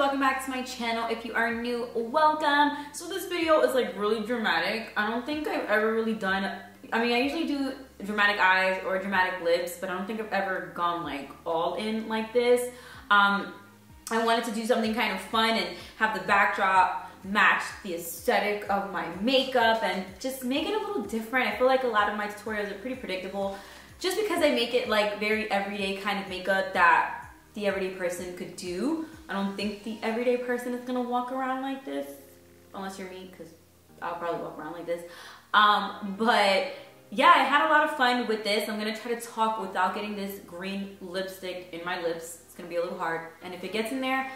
welcome back to my channel. If you are new, welcome. So this video is like really dramatic. I don't think I've ever really done, I mean I usually do dramatic eyes or dramatic lips, but I don't think I've ever gone like all in like this. I wanted to do something kind of fun and have the backdrop match the aesthetic of my makeup and just make it a little different. I feel like a lot of my tutorials are pretty predictable just because I make it like very everyday kind of makeup that the everyday person could do. I don't think the everyday person is gonna walk around like this, unless you're me, because I'll probably walk around like this. But yeah, I had a lot of fun with this. I'm gonna try to talk without getting this green lipstick in my lips. It's gonna be a little hard, and if it gets in there,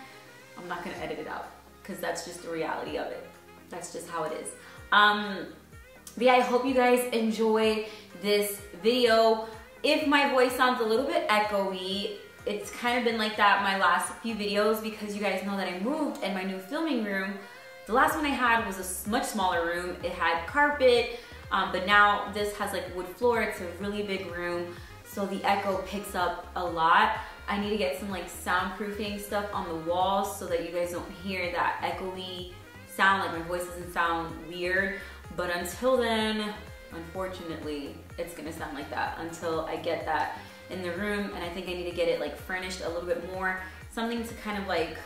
I'm not gonna edit it out, because that's just the reality of it. That's just how it is. But yeah, I hope you guys enjoy this video. If my voice sounds a little bit echoey, it's kind of been like that my last few videos because you guys know that I moved and my new filming room. The last one I had was a much smaller room. It had carpet, but now this has like wood floor. It's a really big room, so the echo picks up a lot. I need to get some like soundproofing stuff on the walls so that you guys don't hear that echoey sound, like my voice doesn't sound weird. But until then, unfortunately, it's gonna sound like that until I get that in the room, and I think I need to get it like furnished a little bit more, something to kind of like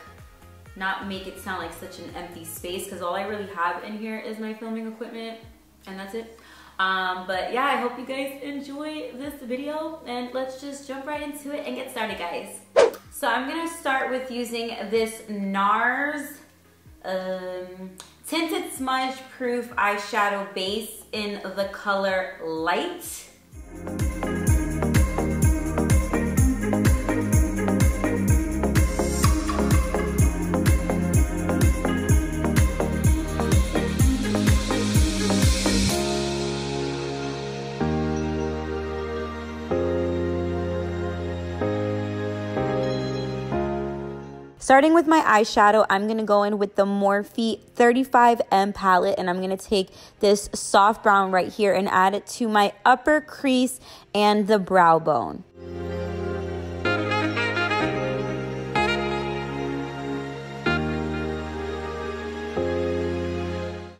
not make it sound like such an empty space, because all I really have in here is my filming equipment and that's it. But yeah, I hope you guys enjoy this video, and let's just jump right into it and get started, guys. So I'm gonna start with using this NARS Tinted Smudge Proof Eyeshadow Base in the color Light. Starting with my eyeshadow, I'm going to go in with the Morphe 35M palette, and I'm going to take this soft brown right here and add it to my upper crease and the brow bone.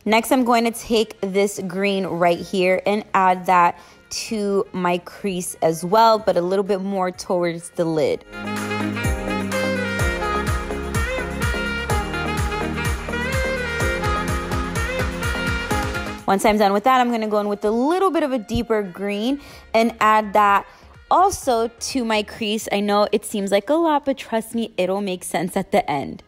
Next, I'm going to take this green right here and add that to my crease as well, but a little bit more towards the lid. Once I'm done with that, I'm going to go in with a little bit of a deeper green and add that also to my crease. I know it seems like a lot, but trust me, it'll make sense at the end.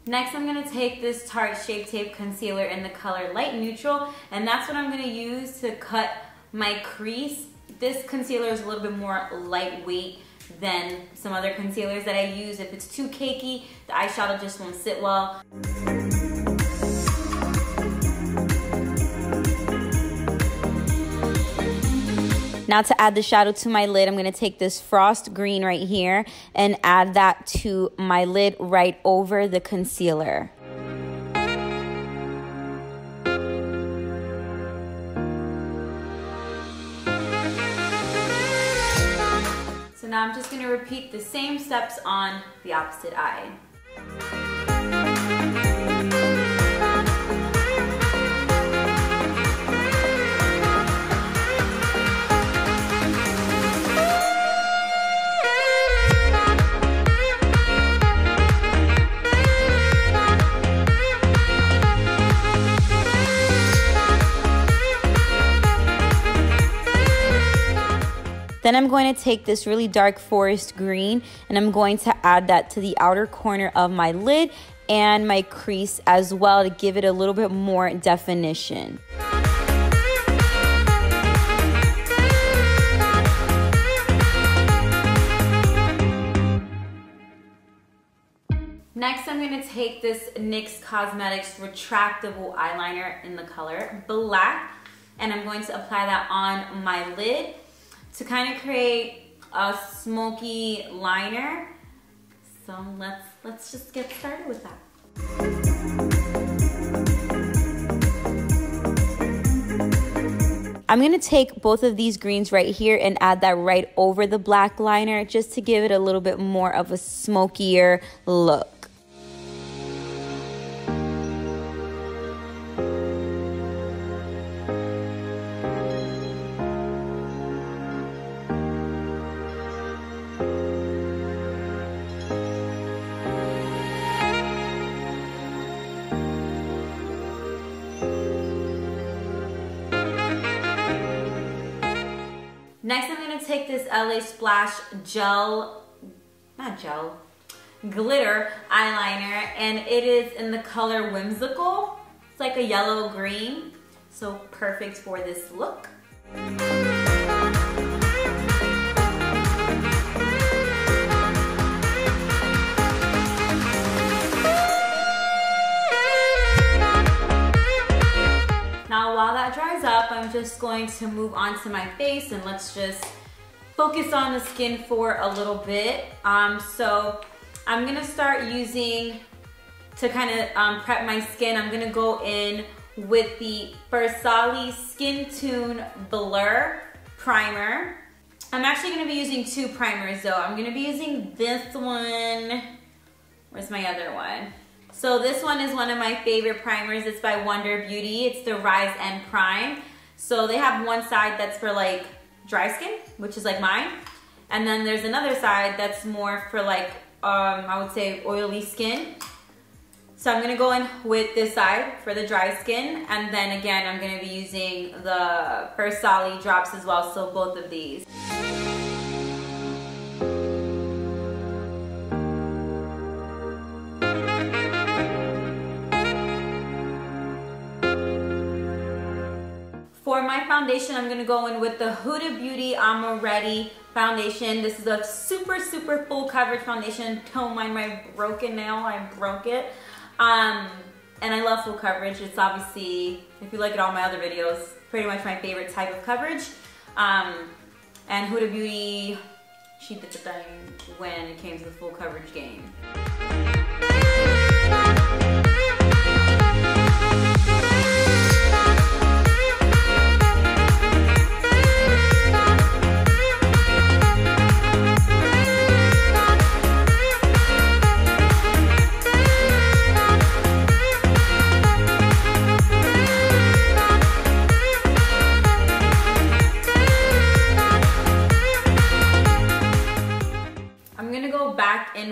Next, I'm going to take this Tarte Shape Tape Concealer in the color Light Neutral, and that's what I'm going to use to cut my crease. This concealer is a little bit more lightweight than some other concealers that I use. If it's too cakey, the eyeshadow just won't sit well. Now to add the shadow to my lid, I'm going to take this Frost Green right here and add that to my lid right over the concealer. So now I'm just going to repeat the same steps on the opposite eye. Then I'm going to take this really dark forest green and I'm going to add that to the outer corner of my lid and my crease as well to give it a little bit more definition. Next, I'm going to take this NYX Cosmetics retractable eyeliner in the color Black, and I'm going to apply that on my lid to kind of create a smoky liner. So let's just get started with that. I'm going to take both of these greens right here and add that right over the black liner just to give it a little bit more of a smokier look. Next, I'm going to take this LA Splash glitter eyeliner, and it is in the color Whimsical. It's like a yellow green, so perfect for this look. Now while that dries up, I'm just going to move on to my face, and let's just focus on the skin for a little bit. So I'm gonna start using, to kind of prep my skin, I'm gonna go in with the Farsali Skin Blur primer. I'm actually gonna be using two primers though. I'm gonna be using this one. Where's my other one? So this one is one of my favorite primers. It's by Luda Beauty. It's the Rise and Prime. So they have one side that's for like dry skin, which is like mine. And then there's another side that's more for like, I would say oily skin. So I'm gonna go in with this side for the dry skin. And then again, I'm gonna be using the Farsali drops as well. So both of these. For my foundation, I'm gonna go in with the Luda Beauty Amaretti foundation. This is a super, super full coverage foundation. Don't mind my broken nail, I broke it. And I love full coverage. It's obviously, if you look at all my other videos, pretty much my favorite type of coverage. And Luda Beauty, she did the thing when it came to the full coverage game.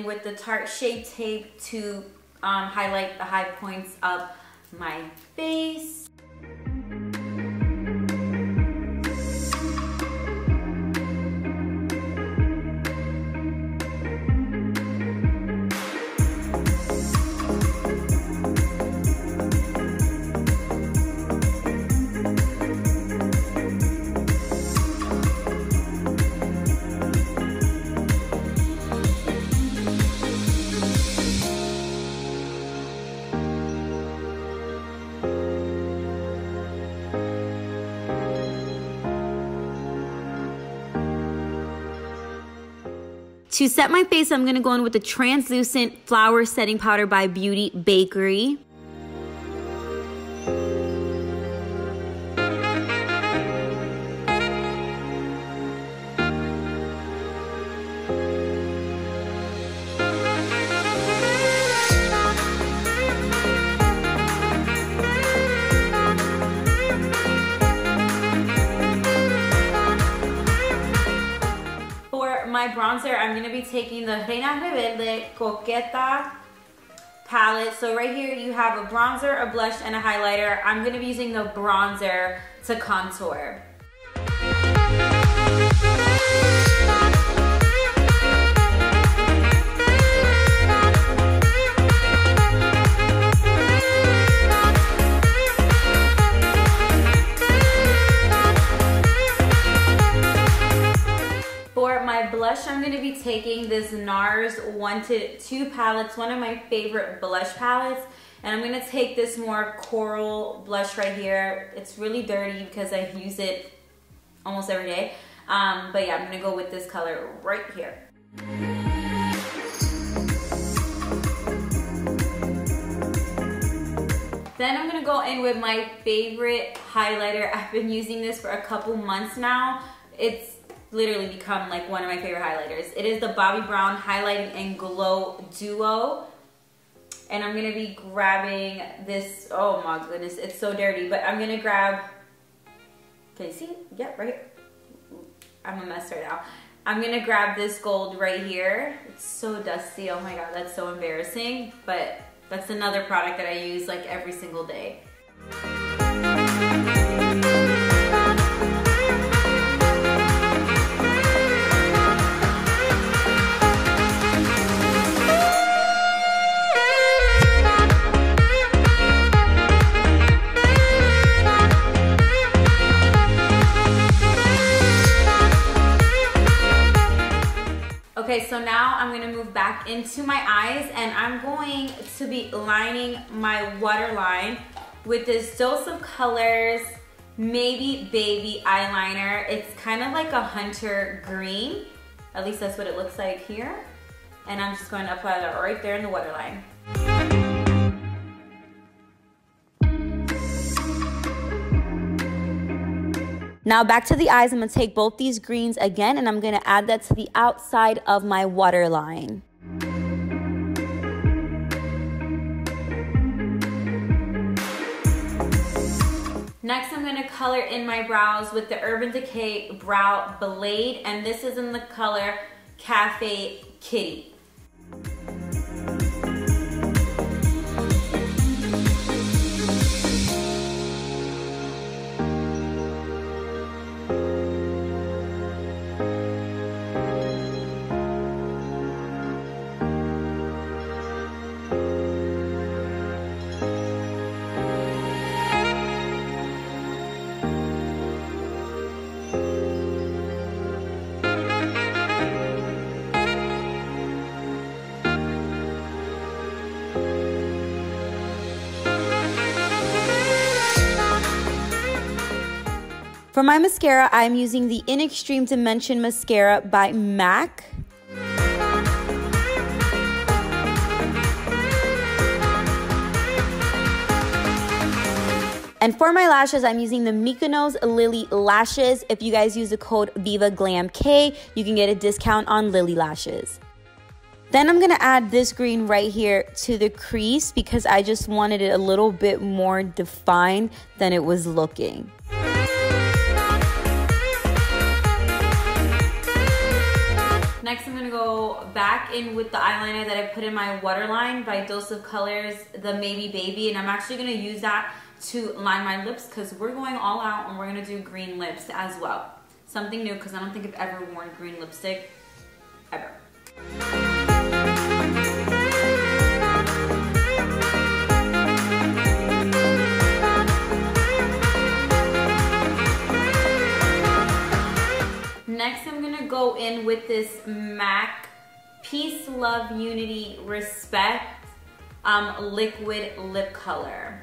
With the Tarte Shape Tape to highlight the high points of my face. To set my face, I'm going to go in with the Translucent Flower Setting Powder by Beauty Bakerie. My bronzer, I'm going to be taking the Reina Rebelde Coqueta palette. So right here you have a bronzer, a blush, and a highlighter. I'm going to be using the bronzer to contour. Blush, I'm going to be taking this NARS Wanted II palette. It's one of my favorite blush palettes. And I'm going to take this more coral blush right here. It's really dirty because I use it almost every day. But yeah, I'm going to go with this color right here. Then I'm gonna go in with my favorite highlighter. I've been using this for a couple months now. It's literally become like one of my favorite highlighters. It is the Bobbi Brown Highlighting and Glow Duo. And I'm gonna be grabbing this, oh my goodness, it's so dirty, but I'm gonna grab, can you see it? Yep, right. I'm a mess right now. I'm gonna grab this gold right here. It's so dusty, oh my God, that's so embarrassing, but that's another product that I use like every single day. Okay, so now I'm gonna move back into my eyes and I'm going to be lining my waterline with this Dose of Colors Maybe Baby eyeliner. It's kind of like a hunter green. At least that's what it looks like here. And I'm just going to apply that right there in the waterline. Now back to the eyes, I'm gonna take both these greens again and I'm gonna add that to the outside of my waterline. Next, I'm gonna color in my brows with the Urban Decay Brow Blade, and this is in the color Cafe Kitty. For my mascara, I'm using the In Extreme Dimension Mascara by MAC. And for my lashes, I'm using the Mykonos Lily Lashes. If you guys use the code VIVAGLAMK, you can get a discount on Lily lashes. Then I'm gonna add this green right here to the crease because I just wanted it a little bit more defined than it was looking. Next, I'm gonna go back in with the eyeliner that I put in my waterline by Dose of Colors, the Maybe Baby, and I'm actually gonna use that to line my lips because we're going all out and we're gonna do green lips as well. Something new because I don't think I've ever worn green lipstick, ever. Next, I'm gonna go in with this MAC Peace, Love, Unity, Respect liquid lip color.